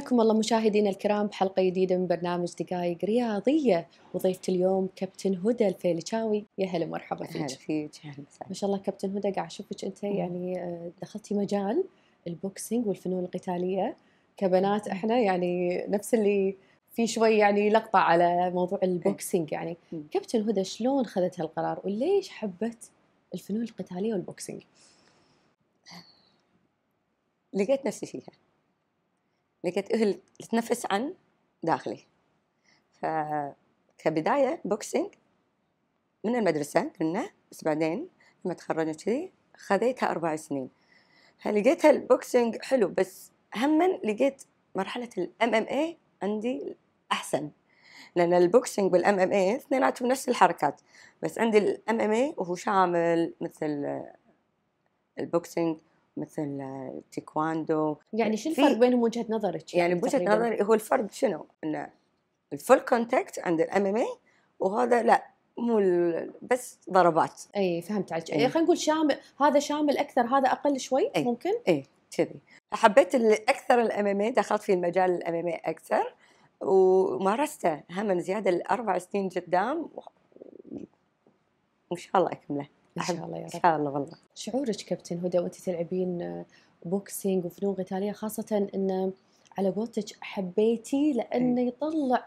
حياكم الله مشاهدينا الكرام بحلقة جديدة من برنامج دقائق رياضية، وضيفة اليوم كابتن هدى الفيلتشاوي. يا هلا مرحبا فيك. هلا فيك، اهلا وسهلا. ما شاء الله كابتن هدى، قاعد اشوفك انت يعني دخلتي مجال البوكسينج والفنون القتالية. كبنات احنا يعني نفس اللي في شوي يعني لقطة على موضوع البوكسينج. يعني كابتن هدى شلون خذت هالقرار وليش حبت الفنون القتالية والبوكسينج؟ لقيت نفسي فيها، لقيت اللي تنفس عن داخلي. فكبداية بوكسينج من المدرسة كنا، بس بعدين لما تخرجنا كذي خذيتها 4 سنين. فلقيتها البوكسينج حلو، بس هم لقيت مرحلة MMA عندي أحسن، لأن البوكسينج والMMA اثنيناتهم نفس الحركات، بس عندي الMMA وهو شامل مثل البوكسينج مثل التايكواندو. يعني شو الفرق بينهم وجهة نظرك؟ يعني بوجهة نظري هو الفرق شنو؟ إن الفول كونتاكت عند MMA وهذا لا، مو بس ضربات. اي فهمت عليك. خلينا نقول شامل، هذا شامل اكثر، هذا اقل شوي. ممكن كذي. حبيت اكثر MMA، دخلت في المجال MMA اكثر ومارسته هم زياده ال4 سنين قدام، وان شاء الله اكمله ان شاء الله يا رب. ان شاء الله. والله شعورك كابتن هدى وانت تلعبين بوكسينج وفنون قتاليه، خاصه ان على قولتك حبيتي لانه يطلع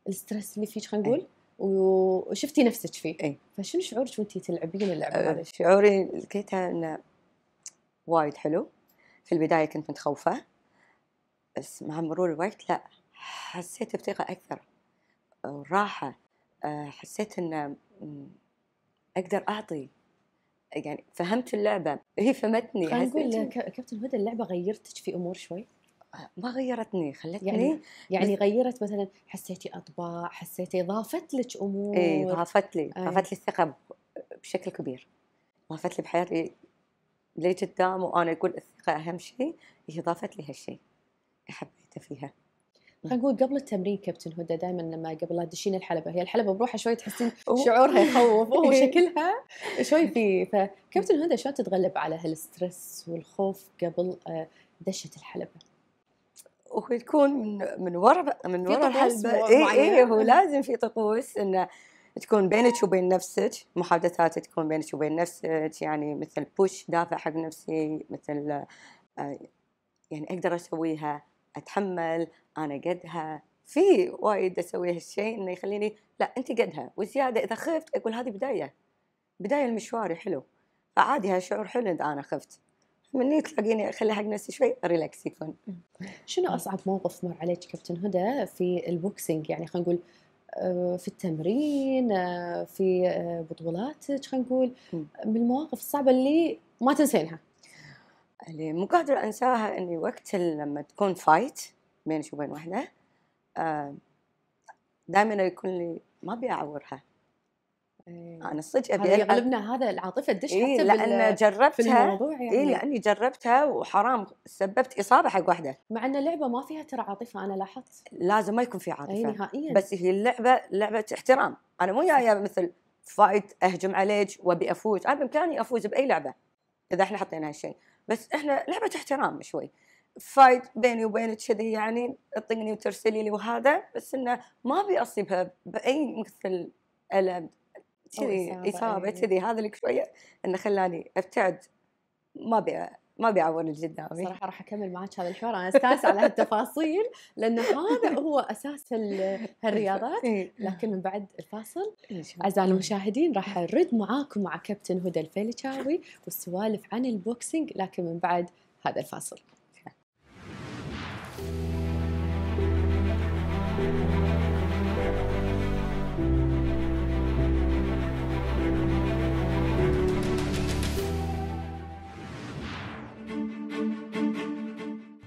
الستريس اللي فيك، خلينا نقول، وشفتي نفسك فيه. فشنو شعورك وانت تلعبين اللعبه هذه؟ شعوري لقيتها انه وايد حلو. في البدايه كنت متخوفه، بس مع مرور الوقت لا، حسيت بثقه اكثر وراحه. حسيت ان اقدر اعطي، يعني فهمت اللعبه، هي فهمتني. خلينا نقول كابتن هدى اللعبه غيرتك في امور شوي؟ ما غيرتني، خلتني يعني غيرت مثلا، حسيتي اطباع، حسيتي ضافت لك امور؟ اي ضافت لي الثقه بشكل كبير، ضافت لي بحياتي لقدام. وانا اقول الثقه اهم شيء، هي ضافت لي هالشيء حبيته فيها. خلينا نقول قبل التمرين كابتن هدى، دائما لما قبل لا تدشين الحلبة، هي الحلبة بروحها شوي تحسين شعورها يخوف وشكلها شوي فيه. فكابتن هدى شلون تتغلب على هالستريس والخوف قبل دشة الحلبة؟ ويكون من ورا الحلبة. هو لازم في طقوس انه تكون بينك وبين نفسك، محادثات تكون بينك وبين نفسك، يعني مثل بوش، دافع حق نفسي، مثل يعني اقدر اسويها، اتحمل، انا قدها. في وايد اسوي هالشيء انه يخليني لا انت قدها وزياده. اذا خفت اقول هذه بدايه المشوار حلو، فعادي هالشعور حلو اذا انا خفت، مني تلاقيني اخلي حق نفسي شوي ريلاكس يكون. شنو اصعب موقف مر عليك كابتن هدى في البوكسينج؟ يعني خلينا نقول في التمرين، في بطولاتك، خلينا نقول من المواقف الصعبه اللي ما تنسينها. اللي مو قادرة أنساها إني وقت لما تكون فايت بيني وبين واحدة، دائما يكون لي ما أبي أعورها. أنا صدق أبي يغلبنا هذا العاطفة تدش حتى لأن جربتها في الموضوع. يعني لأني جربتها وحرام سببت إصابة حق واحدة. مع أن اللعبة ما فيها ترى عاطفة، أنا لاحظت لازم ما يكون في عاطفة نهائيا، بس هي لعبة احترام. أنا مو جاية مثل فايت أهجم عليك وأبي أفوز. أنا بإمكاني أفوز بأي لعبة إذا إحنا حطينا هالشيء، بس إحنا لعبة احترام شوي. فايت بيني وبينك كذي، يعني تطقني وترسلي لي وهذا، بس إنه ما أبي أصيبها بأي مثل ألم كذي، إصابة كذي. هذا اللي شوية إنه خلاني أبتعد، ما أبي أعور اللي قدامي. صراحة راح أكمل معك هذا الحوار، أنا أستانس على هالتفاصيل لأن هذا هو أساس هالرياضات. لكن من بعد الفاصل أعزائي المشاهدين راح نرد معاكم مع كابتن هدى الفيلتشاوي والسوالف عن البوكسينج، لكن من بعد هذا الفاصل.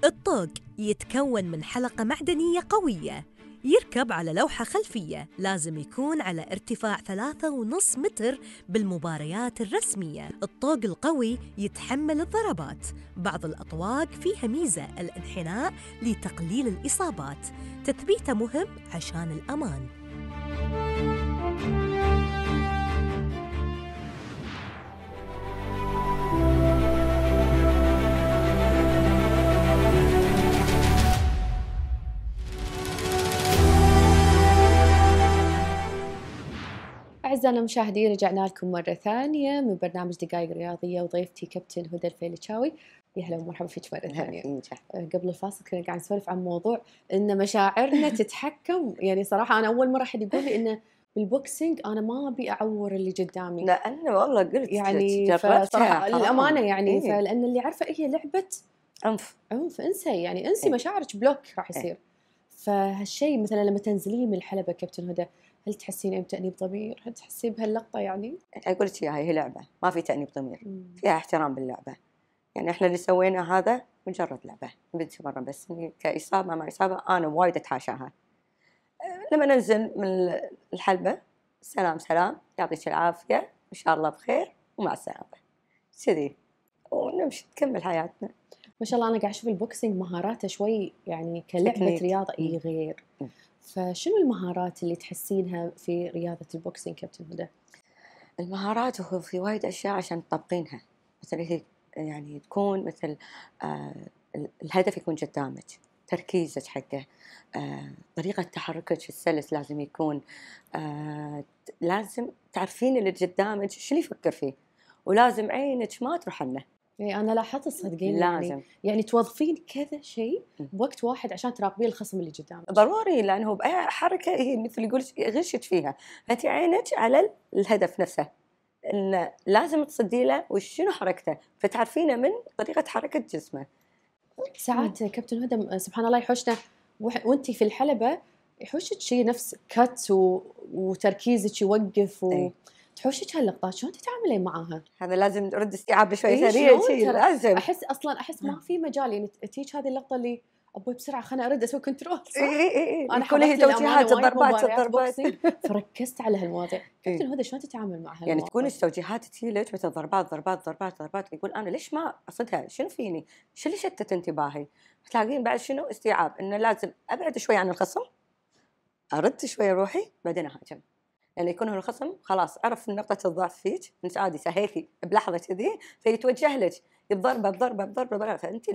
الطوق يتكون من حلقة معدنية قوية يركب على لوحة خلفية، لازم يكون على ارتفاع 3.5 متر بالمباريات الرسمية. الطوق القوي يتحمل الضربات. بعض الأطواق فيها ميزة الانحناء لتقليل الإصابات. تثبيته مهم عشان الأمان. أعزائنا المشاهدين، رجعنا لكم مرة ثانية من برنامج دقائق رياضية، وضيفتي كابتن هدى الفيلتشاوي. يا هلا ومرحبا فيك مرة ثانية. قبل الفاصل كنا قاعد نسولف عن موضوع إن مشاعرنا تتحكم. يعني صراحة أنا أول مرة حد يقول لي إنه بالبوكسينج أنا ما أبي أعور اللي قدامي، لأنه والله قلت يعني فصراحة للأمانة يعني فلأن اللي عارفة هي لعبة عنف، انسي يعني انسي مشاعرك بلوك راح يصير. فهالشيء مثلا لما تنزلين من الحلبة كابتن هدى، هل تحسين بتأنيب ضمير؟ هل تحسين بهاللقطة؟ يعني أقول لك هي لعبة، ما في تأنيب ضمير، فيها احترام باللعبة. يعني إحنا اللي سوينا هذا مجرد لعبة بنتمرن، بس كإصابة ما إصابة أنا وايد أتحاشاها. لما ننزل من الحلبة سلام سلام، يعطيك العافية، إن شاء الله بخير ومع السلامة، كذي ونمشي نكمل حياتنا. ما شاء الله. أنا قاعد أشوف البوكسينج مهاراته شوي يعني كلعبة رياضة غير. فشنو المهارات اللي تحسينها في رياضة البوكسينج كابتن هدى؟ المهارات هو في وايد أشياء عشان تطبقينها، مثل هيك يعني تكون مثل الهدف يكون قدامك، تركيزك حقه، طريقة تحركك السلس لازم يكون، لازم تعرفين اللي قدامك شو اللي يفكر فيه، ولازم عينك ما تروح عنه. يعني أنا لاحظت صدقين لازم يعني توظفين كذا شيء بوقت واحد عشان تراقبين الخصم اللي قدامك. ضروري، لأنه بأي حركة هي مثل يقول غشت فيها، فأنت عينك على الهدف نفسه، إن لازم تصدي له وشنو حركته، فتعرفينه من طريقة حركة جسمه. ساعات كابتن هدى سبحان الله يحوشنا وانتي في الحلبة، يحوشك شيء نفس كات وتركيزك يوقف تحوشك هاللقطات، شلون تتعاملين معاها؟ هذا لازم نرد استيعاب شوي سريع، لازم احس ما في مجال يعني تيجي هذه اللقطة اللي ابوي بسرعه خليني ارد اسوي كنترول. انا كل هي توجيهات الضربات فركزت على هالمواضيع. كابتن هدى شلون تتعامل مع يعني تكون التوجيهات تجيلك مثل ضربات يقول انا ليش ما اصدها، شنو فيني، شو اللي شتت انتباهي، تلاقين بعد شنو استيعاب انه لازم ابعد شوي عن الخصم، ارد شوي روحي بعدين اهاجم. يعني يكون الخصم خلاص عرف نقطة الضعف فيك، انت عادي سهيتي بلحظة كذي فيتوجه لك بضربة، فانت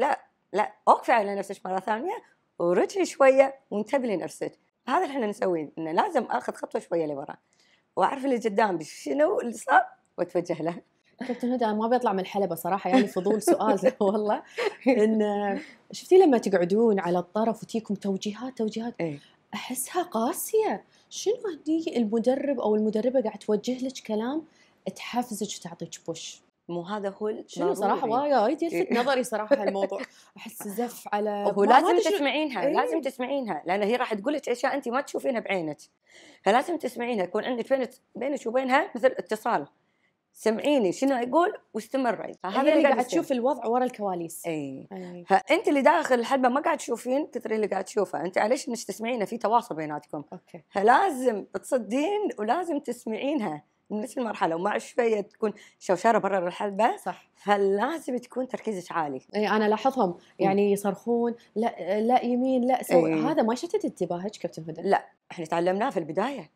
لا اوقفي على نفسك مرة ثانية ورجعي شوية وانتبهي لنفسك. هذا اللي احنا نسويه، انه لازم اخذ خطوة شوية لورا واعرف اللي قدام شنو اللي صار واتوجه له. كابتن هدى ما بيطلع من الحلبة صراحة، يعني فضول سؤال والله، ان شفتي لما تقعدون على الطرف وتيكم توجيهات احسها قاسية، شنو هدي المدرب او المدربة قاعد توجه لك كلام تحفزك وتعطيك بوش؟ مو هذا هو شنو صراحة وايد يلفت نظري صراحة هالموضوع. أحس زف على هو لازم تسمعينها. لازم تسمعينها لأن هي راح تقول لك أشياء أنت ما تشوفينها بعينك، فلازم تسمعينها، يكون عندك بينك وبينها مثل اتصال، سمعيني شنو أقول واستمري. فهذا اللي قاعد تشوف الوضع ورا الكواليس. فأنت اللي داخل الحلبة ما قاعد تشوفين كثر اللي قاعد تشوفه أنت، عليش إنك تسمعينها، في تواصل بيناتكم. فلازم تصدين ولازم تسمعينها من نفس المرحلة، ومع شوية تكون شوشرة برا الحلبة. صح. فلازم تكون تركيزك عالي. أنا لاحظهم يعني يصرخون لا يمين لا سوي. هذا ما شتت انتباهك كابتن هدى؟ لا، احنا تعلمناه في البداية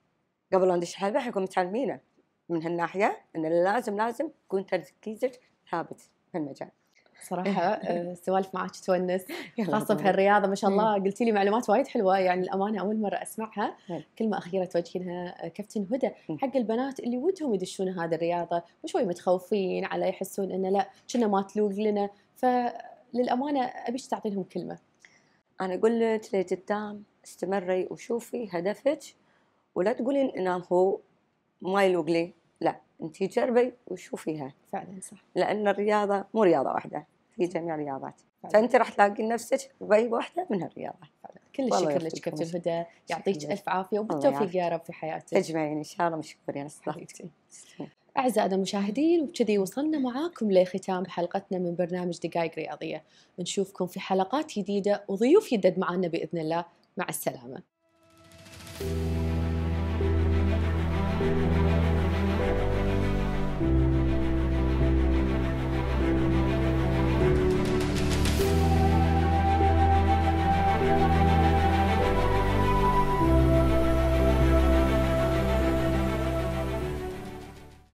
قبل لا ندش الحلبة، احنا كنا متعلمينه من هالناحية إن لازم يكون تركيزك ثابت في المجال. صراحة السوالف معك تونس، خاصة بهالرياضة ما شاء الله. قلتي لي معلومات وايد حلوة، يعني الأمانة أول مرة أسمعها. كلمة أخيرة توجهينها كابتن هدى حق البنات اللي ودهم يدشون هذه الرياضة وشوي متخوفين على يحسون إنه لا كنا ما تلوق لنا، فللأمانة أبيش تعطينهم كلمة. أنا أقول لك لقدام استمري وشوفي هدفك، ولا تقولين إنه هو ما يلوق لي، لا أنتي جربي وشوفيها. فعلا صح، لأن الرياضة مو رياضة واحدة، في جميع الرياضات، فأنت راح تلاقي نفسك بأي واحدة من هالرياضة. كل الشكر لك كابتن هدى، يعطيك ألف عافية وبالتوفيق يا رب في حياتك. تجمعين إن شاء الله. مشكورين حبيبتي. أعزائنا المشاهدين، وبكذي وصلنا معاكم لختام حلقتنا من برنامج دقائق رياضية. نشوفكم في حلقات جديدة وضيوف يدد معنا بإذن الله. مع السلامة.